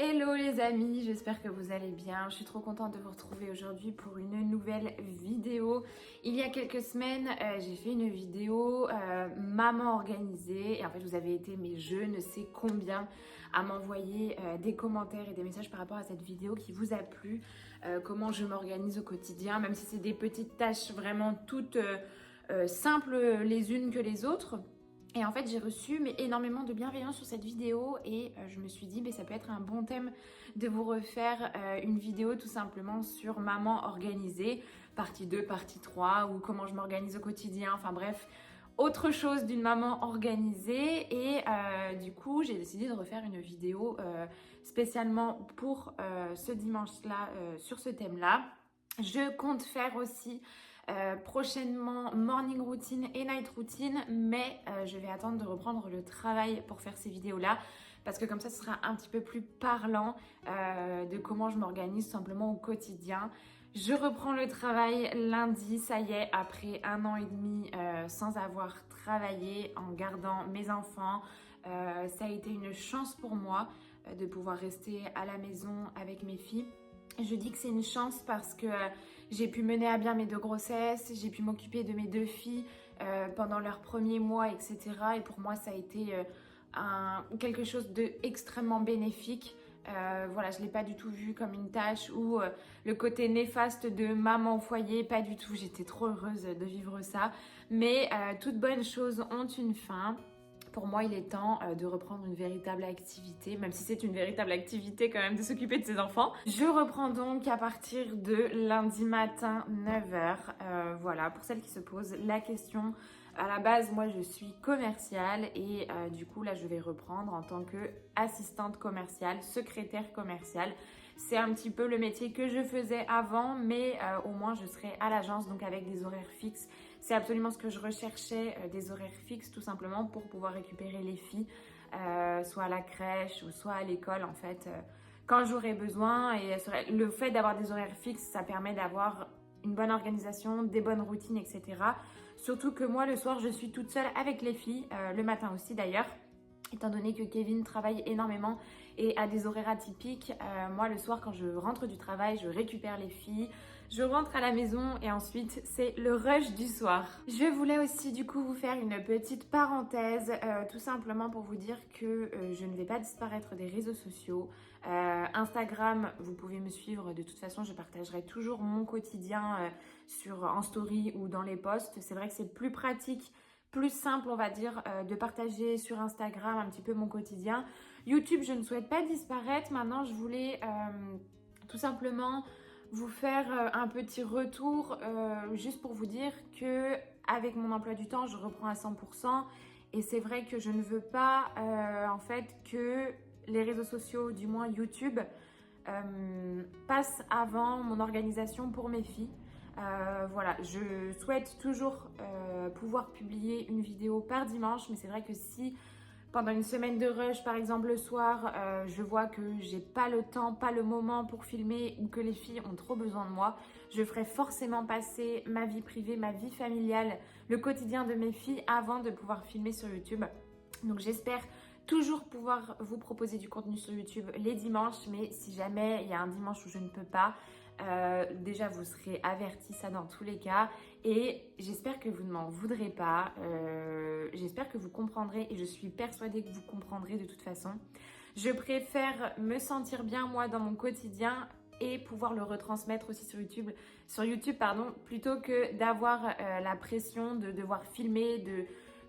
Hello les amis, j'espère que vous allez bien. Je suis trop contente de vous retrouver aujourd'hui pour une nouvelle vidéo. Il y a quelques semaines, j'ai fait une vidéo maman organisée et en fait vous avez été, mais je ne sais combien, à m'envoyer des commentaires et des messages par rapport à cette vidéo qui vous a plu, comment je m'organise au quotidien, même si c'est des petites tâches vraiment toutes simples les unes que les autres. Et en fait, j'ai reçu énormément de bienveillance sur cette vidéo et je me suis dit, ça peut être un bon thème de vous refaire une vidéo tout simplement sur maman organisée, partie 2, partie 3, ou comment je m'organise au quotidien, enfin bref, autre chose d'une maman organisée. Et du coup, j'ai décidé de refaire une vidéo spécialement pour ce dimanche-là, sur ce thème-là. Je compte faire aussi prochainement morning routine et night routine, mais je vais attendre de reprendre le travail pour faire ces vidéos là parce que comme ça ce sera un petit peu plus parlant de comment je m'organise simplement au quotidien. Je reprends le travail lundi, ça y est, après 1 an et demi sans avoir travaillé, en gardant mes enfants. Ça a été une chance pour moi de pouvoir rester à la maison avec mes filles. Je dis que c'est une chance parce que j'ai pu mener à bien mes 2 grossesses, j'ai pu m'occuper de mes 2 filles pendant leurs premiers mois, etc. Et pour moi, ça a été quelque chose d'extrêmement bénéfique. Voilà, je ne l'ai pas du tout vu comme une tâche ou le côté néfaste de maman au foyer, pas du tout. J'étais trop heureuse de vivre ça. Mais toutes bonnes choses ont une fin. Pour moi, il est temps de reprendre une véritable activité, même si c'est une véritable activité quand même de s'occuper de ses enfants. Je reprends donc à partir de lundi matin 9h. Voilà, pour celles qui se posent la question, à la base, moi je suis commerciale et du coup là je vais reprendre en tant qu'assistante commerciale, secrétaire commerciale. C'est un petit peu le métier que je faisais avant, mais au moins je serai à l'agence, donc avec des horaires fixes. C'est absolument ce que je recherchais, des horaires fixes tout simplement pour pouvoir récupérer les filles, soit à la crèche ou soit à l'école en fait, quand j'aurai besoin. Et le fait d'avoir des horaires fixes, ça permet d'avoir une bonne organisation, des bonnes routines, etc. Surtout que moi le soir je suis toute seule avec les filles, le matin aussi d'ailleurs. Étant donné que Kevin travaille énormément et a des horaires atypiques, moi le soir quand je rentre du travail, je récupère les filles, je rentre à la maison et ensuite c'est le rush du soir. Je voulais aussi du coup vous faire une petite parenthèse, tout simplement pour vous dire que je ne vais pas disparaître des réseaux sociaux. Instagram, vous pouvez me suivre, de toute façon je partagerai toujours mon quotidien en story ou dans les posts. C'est vrai que c'est plus pratique, plus simple on va dire de partager sur Instagram un petit peu mon quotidien. YouTube, je ne souhaite pas disparaître. Maintenant je voulais tout simplement vous faire un petit retour juste pour vous dire que avec mon emploi du temps je reprends à 100% et c'est vrai que je ne veux pas en fait que les réseaux sociaux, du moins YouTube, passent avant mon organisation pour mes filles. Voilà, je souhaite toujours pouvoir publier une vidéo par dimanche, mais c'est vrai que si pendant une semaine de rush, par exemple le soir, je vois que j'ai pas le temps, pas le moment pour filmer ou que les filles ont trop besoin de moi, je ferai forcément passer ma vie privée, ma vie familiale, le quotidien de mes filles avant de pouvoir filmer sur YouTube. Donc j'espère toujours pouvoir vous proposer du contenu sur YouTube les dimanches, mais si jamais il y a un dimanche où je ne peux pas, déjà vous serez avertis, ça dans tous les cas, et j'espère que vous ne m'en voudrez pas, j'espère que vous comprendrez et je suis persuadée que vous comprendrez de toute façon. Je préfère me sentir bien moi dans mon quotidien et pouvoir le retransmettre aussi sur YouTube, plutôt que d'avoir la pression de devoir filmer, de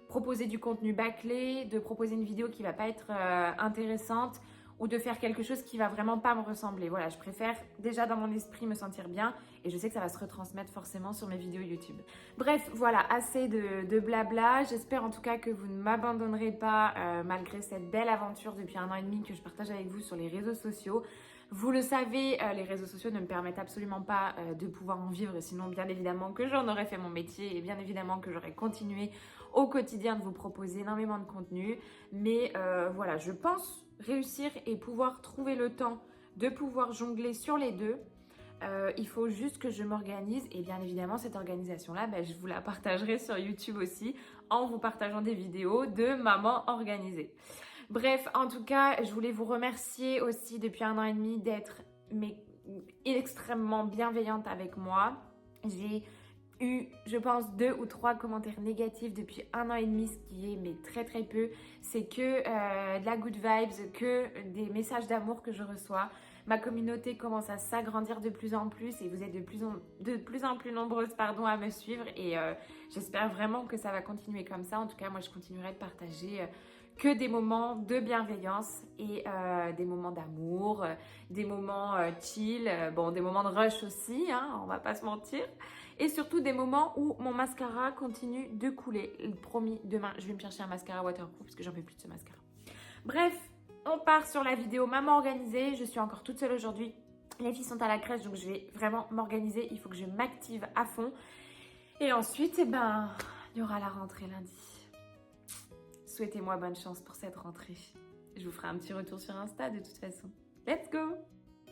proposer du contenu bâclé, de proposer une vidéo qui va pas être intéressante ou de faire quelque chose qui va vraiment pas me ressembler. Voilà, je préfère déjà dans mon esprit me sentir bien et je sais que ça va se retransmettre forcément sur mes vidéos YouTube. Bref, voilà, assez de blabla. J'espère en tout cas que vous ne m'abandonnerez pas malgré cette belle aventure depuis 1 an et demi que je partage avec vous sur les réseaux sociaux. Vous le savez, les réseaux sociaux ne me permettent absolument pas de pouvoir en vivre, sinon bien évidemment que j'en aurais fait mon métier et bien évidemment que j'aurais continué au quotidien de vous proposer énormément de contenu. Mais voilà, je pense réussir et pouvoir trouver le temps de pouvoir jongler sur les deux. Il faut juste que je m'organise et bien évidemment cette organisation-là, je vous la partagerai sur YouTube aussi en vous partageant des vidéos de maman organisée. Bref, en tout cas, je voulais vous remercier aussi depuis 1 an et demi d'être extrêmement bienveillante avec moi. J'ai eu, je pense, 2 ou 3 commentaires négatifs depuis 1 an et demi, ce qui est mais très très peu. C'est que de la good vibes, que des messages d'amour que je reçois. Ma communauté commence à s'agrandir de plus en plus et vous êtes de plus en plus nombreuses à me suivre et j'espère vraiment que ça va continuer comme ça. En tout cas, moi, je continuerai de partager que des moments de bienveillance et des moments d'amour, des moments chill, bon, des moments de rush aussi, hein, on va pas se mentir. Et surtout des moments où mon mascara continue de couler. Promis, demain, je vais me chercher un mascara waterproof parce que j'en peux plus de ce mascara. Bref, on part sur la vidéo maman organisée. Je suis encore toute seule aujourd'hui. Les filles sont à la crèche, donc je vais vraiment m'organiser. Il faut que je m'active à fond. Et ensuite, il y aura la rentrée lundi. Souhaitez-moi bonne chance pour cette rentrée. Je vous ferai un petit retour sur Insta de toute façon. Let's go!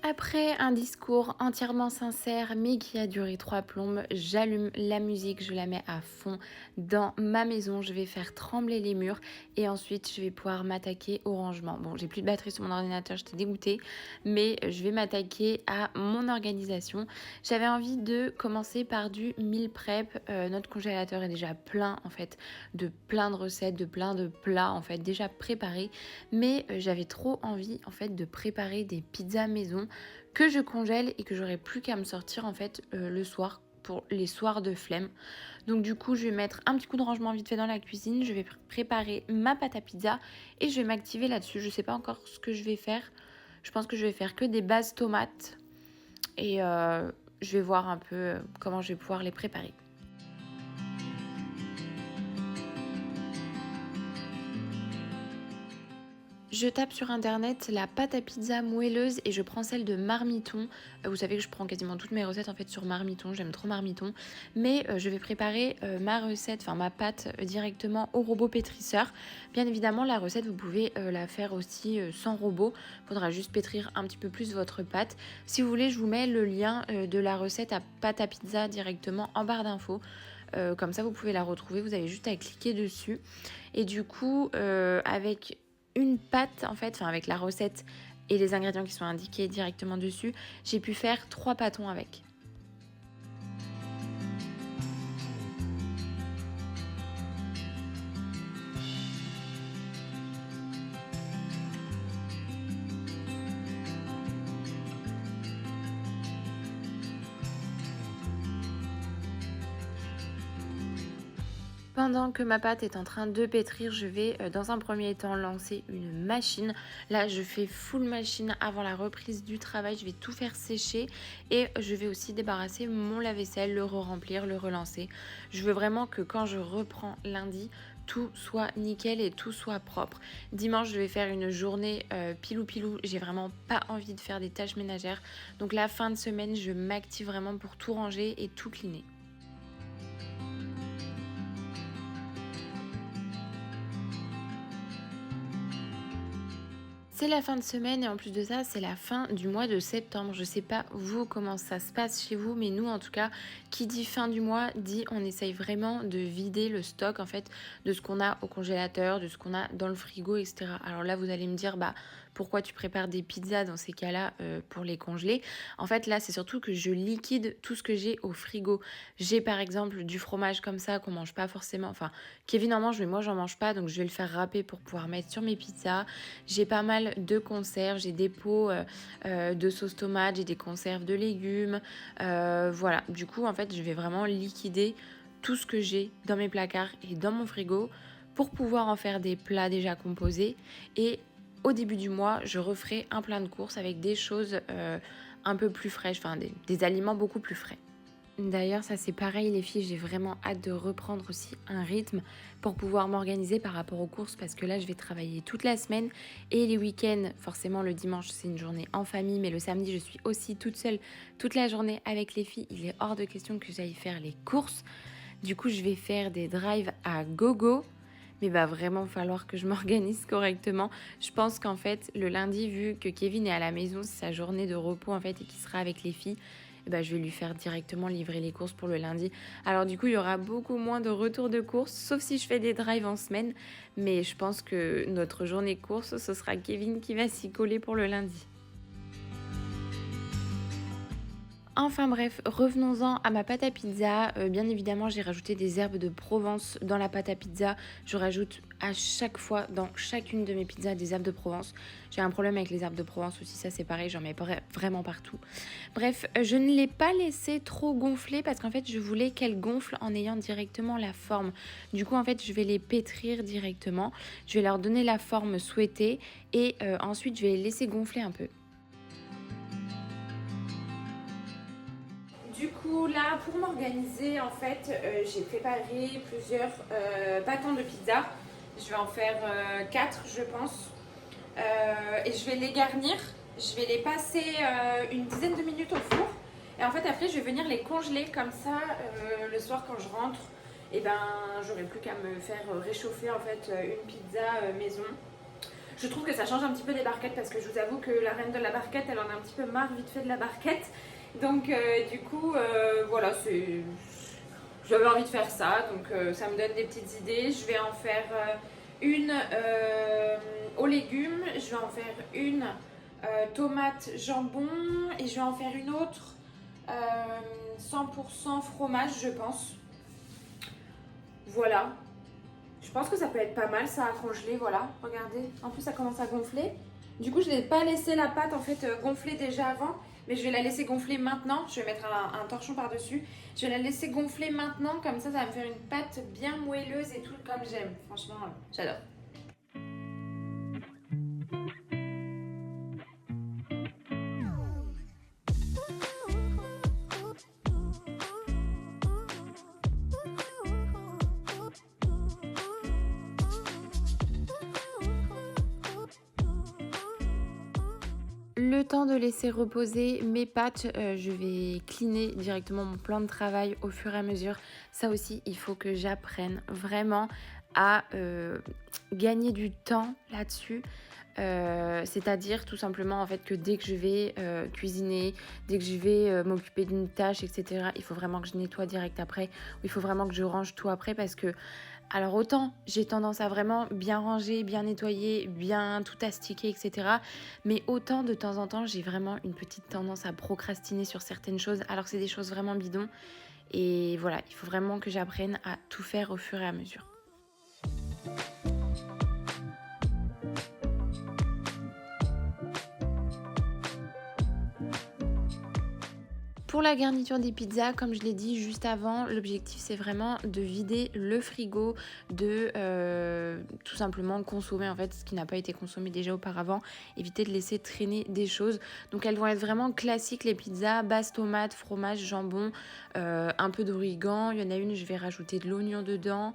Après un discours entièrement sincère mais qui a duré 3 plombes, j'allume la musique, je la mets à fond dans ma maison, je vais faire trembler les murs et ensuite je vais pouvoir m'attaquer au rangement. Bon, j'ai plus de batterie sur mon ordinateur, j'étais dégoûtée, mais je vais m'attaquer à mon organisation. J'avais envie de commencer par du meal prep. Notre congélateur est déjà plein en fait de plein de recettes, de plein de plats en fait déjà préparés, mais j'avais trop envie en fait de préparer des pizzas maison que je congèle et que j'aurai plus qu'à me sortir en fait le soir pour les soirs de flemme. Donc du coup je vais mettre un petit coup de rangement vite fait dans la cuisine, je vais préparer ma pâte à pizza et je vais m'activer là-dessus. Je sais pas encore ce que je vais faire, je pense que je vais faire que des bases tomates et je vais voir un peu comment je vais pouvoir les préparer. Je tape sur internet la pâte à pizza moelleuse et je prends celle de Marmiton. Vous savez que je prends quasiment toutes mes recettes en fait sur Marmiton, j'aime trop Marmiton. Mais je vais préparer ma pâte directement au robot pétrisseur. Bien évidemment la recette vous pouvez la faire aussi sans robot. Il faudra juste pétrir un petit peu plus votre pâte. Si vous voulez je vous mets le lien de la recette à pâte à pizza directement en barre d'infos. Comme ça vous pouvez la retrouver, vous avez juste à cliquer dessus. Et du coup avec une pâte en fait, avec la recette et les ingrédients qui sont indiqués directement dessus, j'ai pu faire 3 pâtons avec. Pendant que ma pâte est en train de pétrir, je vais dans un premier temps lancer une machine. Là, je fais full machine avant la reprise du travail. Je vais tout faire sécher et je vais aussi débarrasser mon lave-vaisselle, le re-remplir, le relancer. Je veux vraiment que quand je reprends lundi, tout soit nickel et tout soit propre. Dimanche, je vais faire une journée pilou-pilou. J'ai vraiment pas envie de faire des tâches ménagères. Donc la fin de semaine, je m'active vraiment pour tout ranger et tout cleaner. C'est la fin de semaine et en plus de ça, c'est la fin du mois de septembre. Je sais pas vous comment ça se passe chez vous, mais nous en tout cas, qui dit fin du mois, dit on essaye vraiment de vider le stock en fait de ce qu'on a au congélateur, de ce qu'on a dans le frigo, etc. Alors là, vous allez me dire, pourquoi tu prépares des pizzas dans ces cas-là pour les congeler? En fait, là, c'est surtout que je liquide tout ce que j'ai au frigo. J'ai par exemple du fromage comme ça qu'on mange pas forcément. Enfin, Kevin en mange, mais moi, j'en mange pas, donc je vais le faire râper pour pouvoir mettre sur mes pizzas. J'ai pas mal de conserves, j'ai des pots de sauce tomate, j'ai des conserves de légumes. Voilà, du coup, en fait, je vais vraiment liquider tout ce que j'ai dans mes placards et dans mon frigo pour pouvoir en faire des plats déjà composés. Et au début du mois, je referai un plein de courses avec des choses un peu plus fraîches, des aliments beaucoup plus frais. D'ailleurs, ça c'est pareil les filles, j'ai vraiment hâte de reprendre aussi un rythme pour pouvoir m'organiser par rapport aux courses parce que là je vais travailler toute la semaine et les week-ends, forcément le dimanche c'est une journée en famille mais le samedi je suis aussi toute seule toute la journée avec les filles. Il est hors de question que j'aille faire les courses. Du coup je vais faire des drives à gogo. Mais va vraiment falloir que je m'organise correctement. Je pense qu'en fait, le lundi, vu que Kevin est à la maison, c'est sa journée de repos en fait et qu'il sera avec les filles, je vais lui faire directement livrer les courses pour le lundi. Alors du coup, il y aura beaucoup moins de retours de courses, sauf si je fais des drives en semaine. Mais je pense que notre journée course, ce sera Kevin qui va s'y coller pour le lundi. Enfin bref, revenons-en à ma pâte à pizza. Bien évidemment, j'ai rajouté des herbes de Provence dans la pâte à pizza. Je rajoute à chaque fois dans chacune de mes pizzas des herbes de Provence. J'ai un problème avec les herbes de Provence aussi, ça c'est pareil, j'en mets vraiment partout. Bref, je ne l'ai pas laissé trop gonfler parce qu'en fait, je voulais qu'elle gonfle en ayant directement la forme. Du coup, en fait, je vais les pétrir directement. Je vais leur donner la forme souhaitée et ensuite, je vais les laisser gonfler un peu. Du coup, là, pour m'organiser, en fait, j'ai préparé plusieurs bâtons de pizza. Je vais en faire 4, je pense. Et je vais les garnir. Je vais les passer une dizaine de minutes au four. Et en fait, après, je vais venir les congeler comme ça le soir quand je rentre. Et ben, j'aurai plus qu'à me faire réchauffer en fait une pizza maison. Je trouve que ça change un petit peu des barquettes parce que je vous avoue que la reine de la barquette, elle en a un petit peu marre vite fait de la barquette. Donc du coup, voilà, j'avais envie de faire ça, donc ça me donne des petites idées. Je vais en faire une aux légumes, je vais en faire une tomate jambon et je vais en faire une autre 100% fromage, je pense. Voilà. Je pense que ça peut être pas mal ça à congeler, voilà. Regardez, en plus ça commence à gonfler. Du coup, je n'ai pas laissé la pâte en fait gonfler déjà avant, mais je vais la laisser gonfler maintenant. Je vais mettre un torchon par-dessus. Je vais la laisser gonfler maintenant, comme ça va me faire une pâte bien moelleuse et tout comme j'aime. Franchement, j'adore. Le temps de laisser reposer mes pâtes, je vais cleaner directement mon plan de travail au fur et à mesure. Ça aussi, il faut que j'apprenne vraiment à gagner du temps là-dessus. C'est-à-dire tout simplement en fait que dès que je vais cuisiner, dès que je vais m'occuper d'une tâche, etc., il faut vraiment que je nettoie direct après, ou il faut vraiment que je range tout après parce que alors autant j'ai tendance à vraiment bien ranger, bien nettoyer, bien tout astiquer, etc. Mais autant de temps en temps j'ai vraiment une petite tendance à procrastiner sur certaines choses alors que c'est des choses vraiment bidons. Et voilà, il faut vraiment que j'apprenne à tout faire au fur et à mesure. Pour la garniture des pizzas, comme je l'ai dit juste avant, l'objectif c'est vraiment de vider le frigo, de tout simplement consommer en fait ce qui n'a pas été consommé déjà auparavant, éviter de laisser traîner des choses. Donc elles vont être vraiment classiques les pizzas, base tomate, fromage, jambon, un peu d'origan. Il y en a une, je vais rajouter de l'oignon dedans.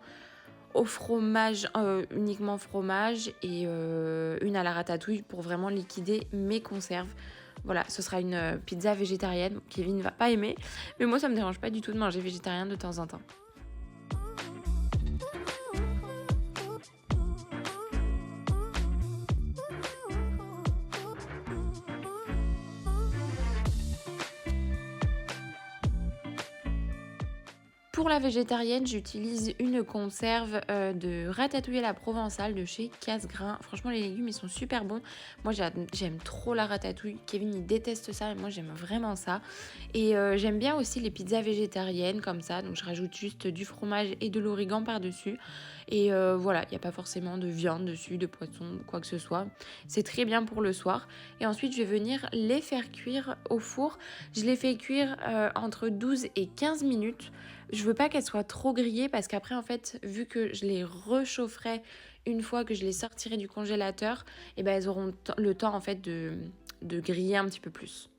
Au fromage, uniquement fromage et une à la ratatouille pour vraiment liquider mes conserves. Voilà, ce sera une pizza végétarienne. Kevin ne va pas aimer, mais moi ça me dérange pas du tout de manger végétarien de temps en temps. Pour la végétarienne, j'utilise une conserve de ratatouille à la provençale de chez Casse-Grain. Franchement, les légumes, ils sont super bons. Moi, j'aime trop la ratatouille. Kevin, il déteste ça, mais moi, j'aime vraiment ça. Et j'aime bien aussi les pizzas végétariennes comme ça. Donc, je rajoute juste du fromage et de l'origan par-dessus. Et voilà, il n'y a pas forcément de viande dessus, de poisson, quoi que ce soit. C'est très bien pour le soir. Et ensuite, je vais venir les faire cuire au four. Je les fais cuire entre 12 et 15 minutes. Je veux pas qu'elles soient trop grillées parce qu'après en fait vu que je les réchaufferai une fois que je les sortirai du congélateur, et ben elles auront le temps en fait de griller un petit peu plus.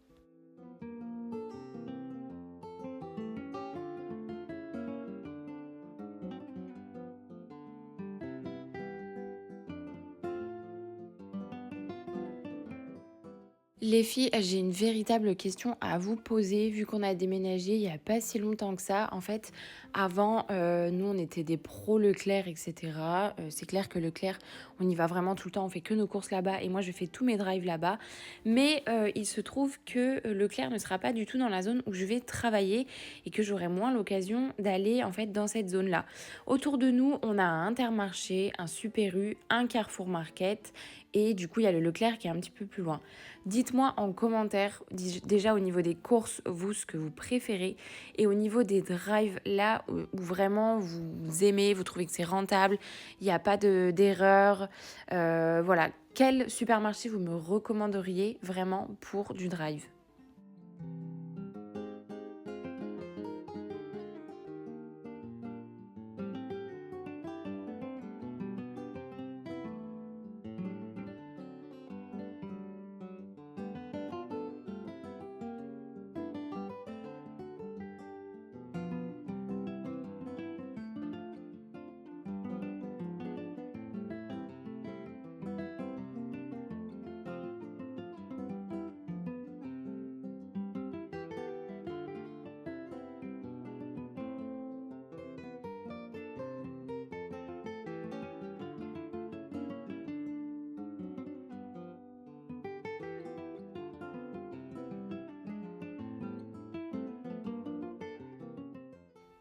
Les filles, j'ai une véritable question à vous poser, vu qu'on a déménagé il y a pas si longtemps que ça. En fait, avant, nous, on était des pros Leclerc, et cetera. C'est clair que Leclerc, on y va vraiment tout le temps, on fait que nos courses là-bas et moi, je fais tous mes drives là-bas. Mais il se trouve que Leclerc ne sera pas du tout dans la zone où je vais travailler et que j'aurai moins l'occasion d'aller, en fait, dans cette zone-là. Autour de nous, on a un Intermarché, un Super U, un Carrefour Market et du coup, il y a le Leclerc qui est un petit peu plus loin. Dites-moi en commentaire, déjà au niveau des courses, vous, ce que vous préférez. Et au niveau des drives, là où vraiment vous aimez, vous trouvez que c'est rentable, il n'y a pas d'erreur. Voilà, quel supermarché vous me recommanderiez vraiment pour du drive?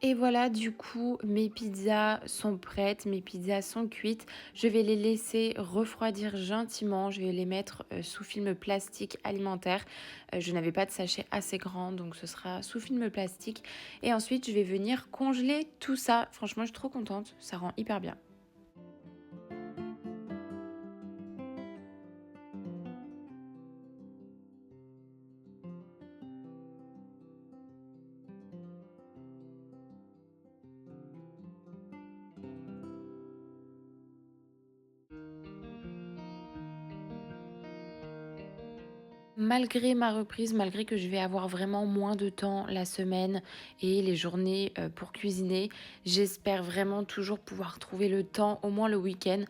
Et voilà, du coup, mes pizzas sont prêtes, mes pizzas sont cuites. Je vais les laisser refroidir gentiment. Je vais les mettre sous film plastique alimentaire. Je n'avais pas de sachet assez grand, donc ce sera sous film plastique. Et ensuite, je vais venir congeler tout ça. Franchement, je suis trop contente. Ça rend hyper bien. Malgré ma reprise, malgré que je vais avoir vraiment moins de temps la semaine et les journées pour cuisiner, j'espère vraiment toujours pouvoir trouver le temps, au moins le week-end,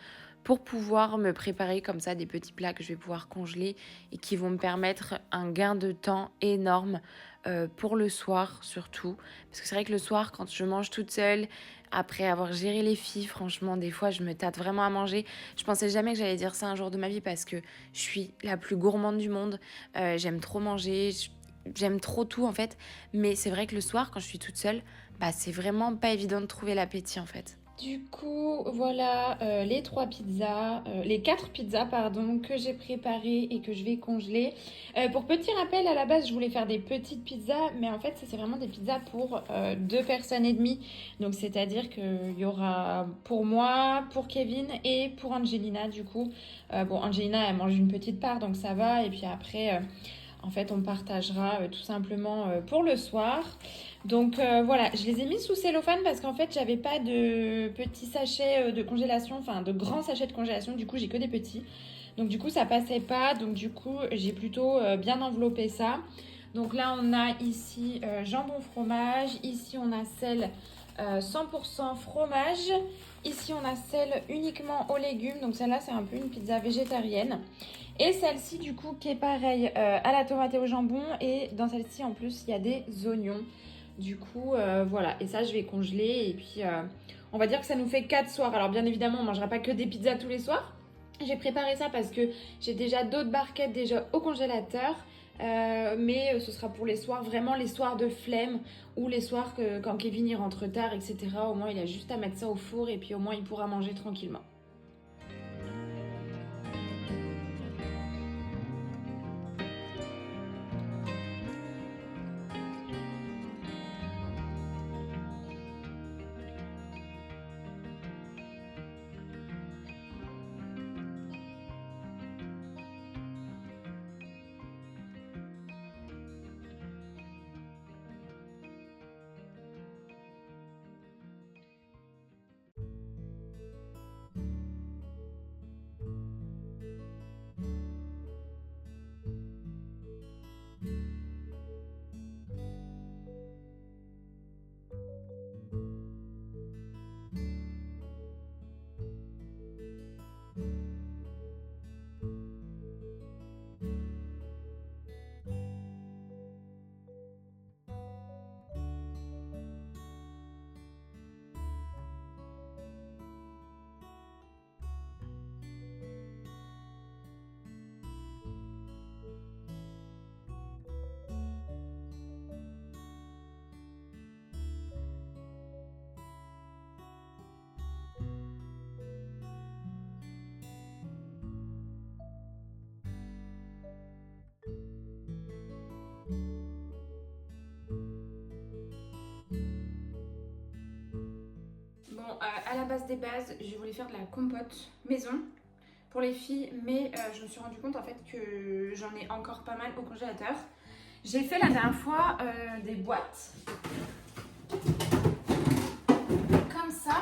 pour pouvoir me préparer comme ça des petits plats que je vais pouvoir congeler et qui vont me permettre un gain de temps énorme pour le soir surtout. Parce que c'est vrai que le soir, quand je mange toute seule, après avoir géré les filles, franchement, des fois, je me tâte vraiment à manger. Je pensais jamais que j'allais dire ça un jour de ma vie parce que je suis la plus gourmande du monde. J'aime trop manger, j'aime trop tout en fait. Mais c'est vrai que le soir, quand je suis toute seule, bah c'est vraiment pas évident de trouver l'appétit en fait. Du coup, voilà les les quatre pizzas pardon, que j'ai préparées et que je vais congeler. Pour petit rappel, à la base, je voulais faire des petites pizzas, mais en fait, ça c'est vraiment des pizzas pour 2 personnes et demie. Donc, c'est-à-dire qu'il y aura pour moi, pour Kevin et pour Angelina, du coup. Bon, Angelina, elle mange une petite part, donc ça va. Et puis après, en fait, on partagera tout simplement pour le soir. Donc voilà, je les ai mis sous cellophane parce qu'en fait, j'avais pas de petits sachets de congélation, enfin de grands sachets de congélation. Du coup, j'ai que des petits. Donc du coup, ça passait pas. Donc du coup, j'ai plutôt bien enveloppé ça. Donc là, on a ici jambon fromage. Ici, on a celle 100% fromage. Ici, on a celle uniquement aux légumes. Donc celle-là, c'est un peu une pizza végétarienne. Et celle-ci, du coup, qui est pareille à la tomate et au jambon. Et dans celle-ci, en plus, il y a des oignons. Du coup, voilà. Et ça, je vais congeler. Et puis, on va dire que ça nous fait 4 soirs. Alors, bien évidemment, on ne mangera pas que des pizzas tous les soirs. J'ai préparé ça parce que j'ai déjà d'autres barquettes déjà au congélateur. Mais ce sera pour les soirs, vraiment les soirs de flemme ou les soirs quand Kevin y rentre tard, etc. Au moins, il a juste à mettre ça au four et puis au moins, il pourra manger tranquillement. à la base des bases, je voulais faire de la compote maison pour les filles, mais je me suis rendu compte en fait que j'en ai encore pas mal au congélateur. J'ai fait la dernière fois des boîtes comme ça.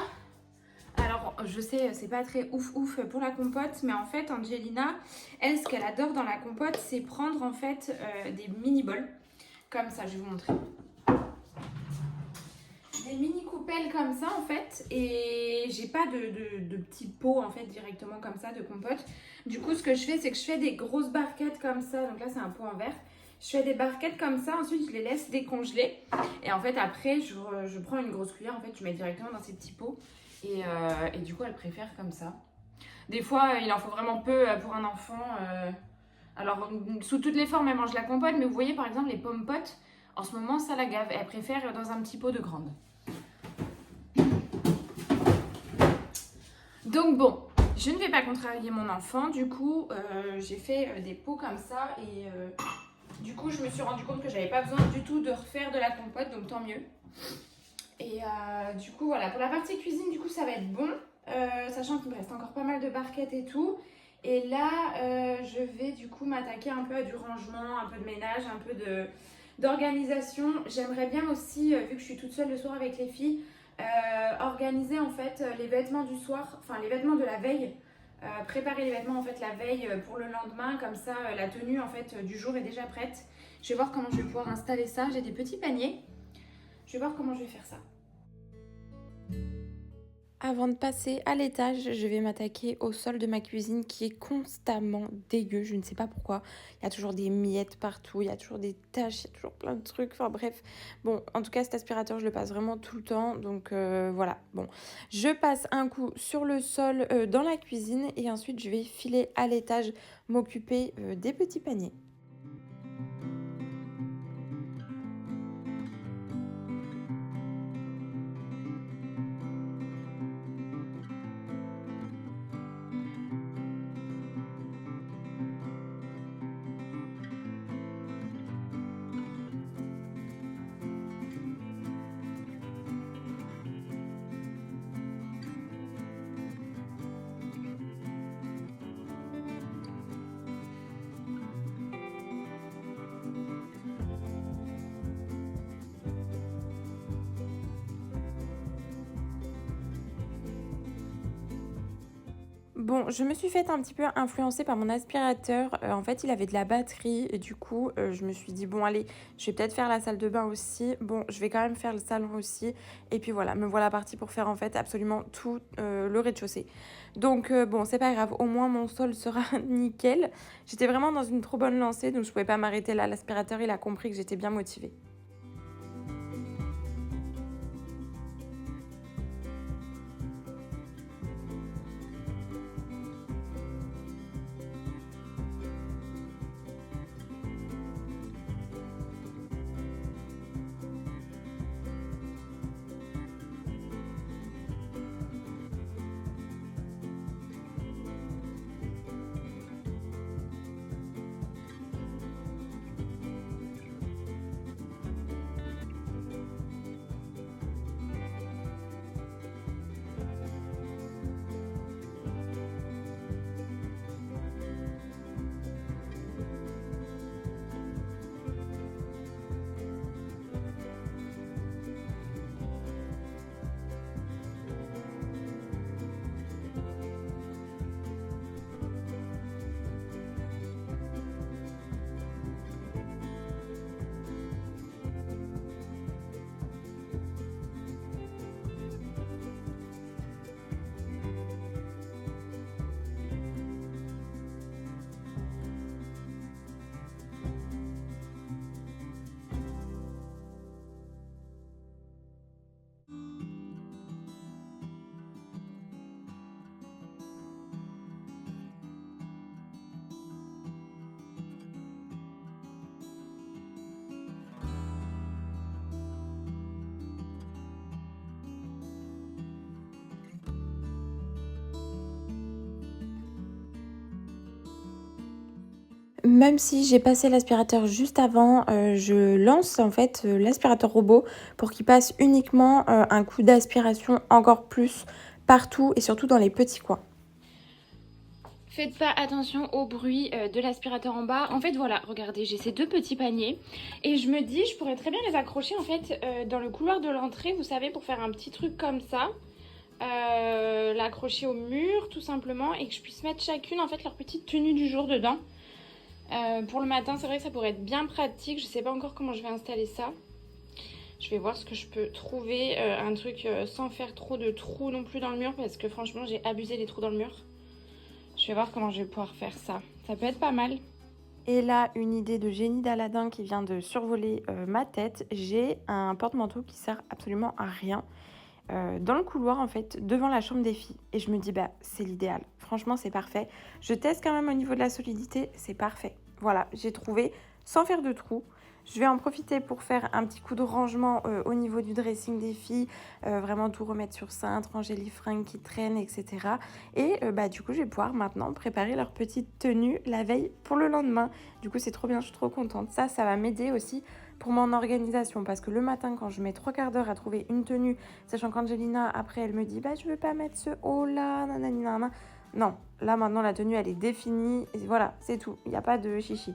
Alors je sais, c'est pas très ouf pour la compote, mais en fait Angelina, elle, ce qu'elle adore dans la compote, c'est prendre en fait des mini bols comme ça. Je vais vous montrer. Des mini coupelles comme ça en fait, et j'ai pas de petits pots en fait directement comme ça de compote. Du coup ce que je fais, c'est que je fais des grosses barquettes comme ça. Donc là c'est un pot en verre. Je fais des barquettes comme ça, ensuite je les laisse décongeler, et en fait après je prends une grosse cuillère, en fait je mets directement dans ces petits pots, et du coup elle préfère comme ça. Des fois il en faut vraiment peu pour un enfant, alors sous toutes les formes elle mange la compote, mais vous voyez par exemple les pommes potes, en ce moment ça la gave, elle préfère dans un petit pot de grande. Donc bon, je ne vais pas contrarier mon enfant, du coup j'ai fait des pots comme ça, et du coup je me suis rendu compte que j'avais pas besoin du tout de refaire de la compote, donc tant mieux. Et du coup voilà, pour la partie cuisine du coup ça va être bon, sachant qu'il me reste encore pas mal de barquettes et tout. Et là je vais du coup m'attaquer un peu à du rangement, un peu de ménage, un peu d'organisation. J'aimerais bien aussi, vu que je suis toute seule le soir avec les filles, organiser en fait les vêtements du soir, enfin les vêtements de la veille, préparer les vêtements en fait la veille pour le lendemain, comme ça la tenue en fait du jour est déjà prête. Je vais voir comment je vais pouvoir installer ça. J'ai des petits paniers, je vais voir comment je vais faire ça. Avant de passer à l'étage, je vais m'attaquer au sol de ma cuisine qui est constamment dégueu. Je ne sais pas pourquoi. Il y a toujours des miettes partout, il y a toujours des taches, il y a toujours plein de trucs. Enfin bref, bon, en tout cas cet aspirateur, je le passe vraiment tout le temps. Donc voilà, bon. Je passe un coup sur le sol dans la cuisine, et ensuite je vais filer à l'étage m'occuper des petits paniers. Bon, je me suis fait un petit peu influencer par mon aspirateur. En fait, il avait de la batterie, et du coup, je me suis dit, bon, allez, je vais peut-être faire la salle de bain aussi. Bon, je vais quand même faire le salon aussi. Et puis voilà, me voilà partie pour faire en fait absolument tout le rez-de-chaussée. Donc bon, c'est pas grave, au moins mon sol sera nickel. J'étais vraiment dans une trop bonne lancée, donc je pouvais pas m'arrêter là. L'aspirateur, il a compris que j'étais bien motivée. même si j'ai passé l'aspirateur juste avant, je lance en fait l'aspirateur robot pour qu'il passe uniquement un coup d'aspiration encore plus partout et surtout dans les petits coins. Faites pas attention au bruit de l'aspirateur en bas. En fait, voilà, regardez, j'ai ces deux petits paniers. Et je me dis, je pourrais très bien les accrocher en fait dans le couloir de l'entrée, vous savez, pour faire un petit truc comme ça. L'accrocher au mur tout simplement et que je puisse mettre chacune en fait leur petite tenue du jour dedans. Pour le matin, c'est vrai que ça pourrait être bien pratique. Je sais pas encore comment je vais installer ça. Je vais voir ce que je peux trouver. Un truc sans faire trop de trous non plus dans le mur parce que franchement, j'ai abusé des trous dans le mur. Je vais voir comment je vais pouvoir faire ça. Ça peut être pas mal. Et là, une idée de génie d'Aladin qui vient de survoler ma tête. J'ai un porte-manteau qui sert absolument à rien dans le couloir en fait, devant la chambre des filles. Et je me dis, bah c'est l'idéal. Franchement, c'est parfait. Je teste quand même au niveau de la solidité, c'est parfait. Voilà, j'ai trouvé sans faire de trous. Je vais en profiter pour faire un petit coup de rangement au niveau du dressing des filles, vraiment tout remettre sur cintre, ranger les fringues qui traînent, etc. Et bah, du coup, je vais pouvoir maintenant préparer leur petite tenue la veille pour le lendemain. Du coup, c'est trop bien, je suis trop contente. Ça va m'aider aussi pour mon organisation parce que le matin, quand je mets 3/4 d'heure à trouver une tenue, sachant qu'Angelina, après, elle me dit bah, je veux pas mettre ce haut là, nanani, nanana. Non, là maintenant, la tenue, elle est définie. Et voilà, c'est tout. Il n'y a pas de chichi.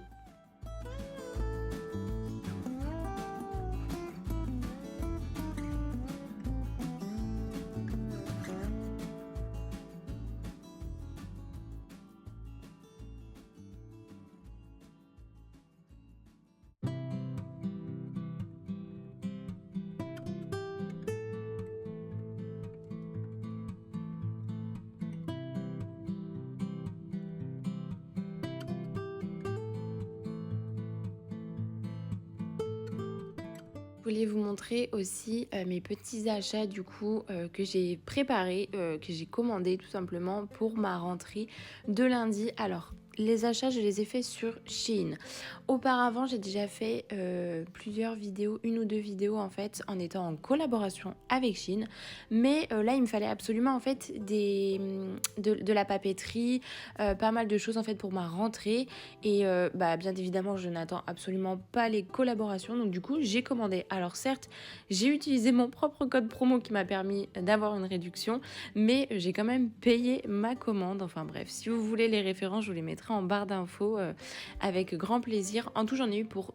Je voulais vous montrer aussi mes petits achats du coup que j'ai préparés, que j'ai commandés tout simplement pour ma rentrée de lundi. Alors les achats je les ai faits sur Shein. Auparavant j'ai déjà fait plusieurs vidéos, une ou deux vidéos en fait en étant en collaboration avec Shein. Mais là il me fallait absolument en fait de la papeterie, pas mal de choses en fait pour ma rentrée. Et bah, bien évidemment, je n'attends absolument pas les collaborations. Donc du coup, j'ai commandé. Alors certes, j'ai utilisé mon propre code promo qui m'a permis d'avoir une réduction. Mais j'ai quand même payé ma commande. Enfin bref, si vous voulez les références, je vous les mettrai en barre d'infos avec grand plaisir. En tout, j'en ai eu pour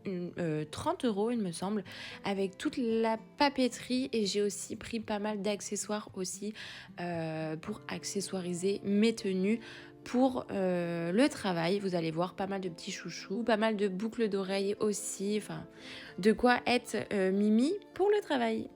30 €, il me semble, avec toute la papeterie. Et j'ai aussi pris pas mal d'accessoires aussi pour accessoiriser mes tenues. Pour le travail, vous allez voir pas mal de petits chouchous, pas mal de boucles d'oreilles aussi, enfin de quoi être mimi pour le travail.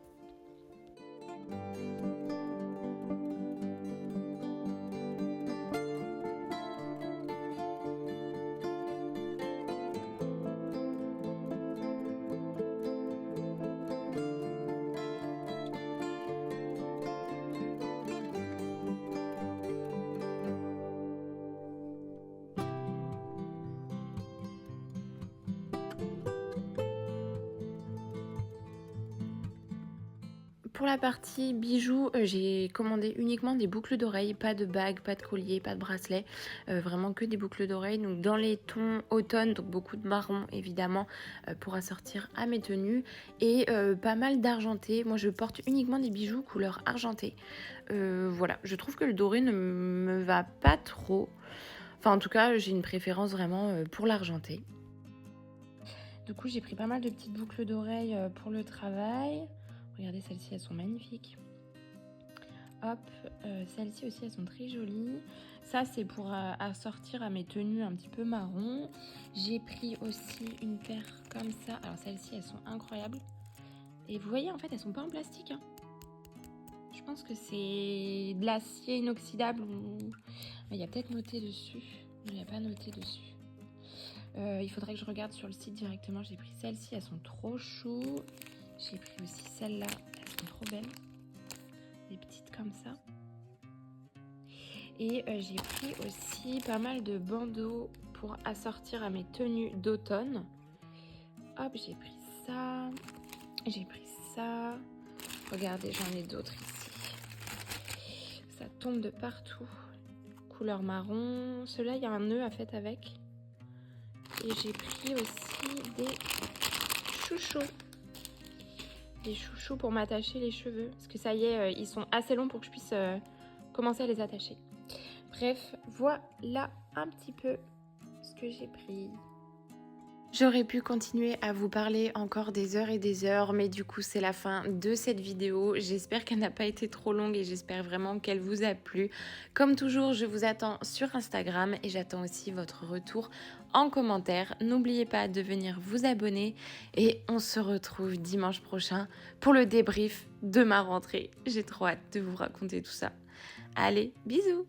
Pour la partie bijoux, j'ai commandé uniquement des boucles d'oreilles, pas de bagues, pas de collier, pas de bracelet, vraiment que des boucles d'oreilles. Donc dans les tons automne, donc beaucoup de marron évidemment pour assortir à mes tenues et pas mal d'argenté. Moi je porte uniquement des bijoux couleur argentée. Voilà, je trouve que le doré ne me va pas trop. Enfin en tout cas j'ai une préférence vraiment pour l'argenté. Du coup j'ai pris pas mal de petites boucles d'oreilles pour le travail. Regardez, celles-ci, elles sont magnifiques. Hop, celles-ci aussi, elles sont très jolies. Ça, c'est pour assortir à mes tenues un petit peu marron. J'ai pris aussi une paire comme ça. Alors, celles-ci, elles sont incroyables. Et vous voyez, en fait, elles sont pas en plastique. Hein. Je pense que c'est de l'acier inoxydable. Il y a peut-être noté dessus. Il n'y a pas noté dessus. Il faudrait que je regarde sur le site directement. J'ai pris celles-ci, elles sont trop chou. J'ai pris aussi celles-là, elles sont trop belles. Des petites comme ça. Et j'ai pris aussi pas mal de bandeaux pour assortir à mes tenues d'automne. Hop, j'ai pris ça. J'ai pris ça. Regardez, j'en ai d'autres ici. Ça tombe de partout. Couleur marron. Celui-là, il y a un nœud à fait avec. Et j'ai pris aussi des chouchous. Des chouchous pour m'attacher les cheveux. Parce que ça y est, ils sont assez longs pour que je puisse commencer à les attacher. Bref, voilà un petit peu ce que j'ai pris. J'aurais pu continuer à vous parler encore des heures et des heures, mais du coup c'est la fin de cette vidéo. J'espère qu'elle n'a pas été trop longue et j'espère vraiment qu'elle vous a plu. Comme toujours, je vous attends sur Instagram et j'attends aussi votre retour en commentaire. N'oubliez pas de venir vous abonner et on se retrouve dimanche prochain pour le débrief de ma rentrée. J'ai trop hâte de vous raconter tout ça. Allez, bisous!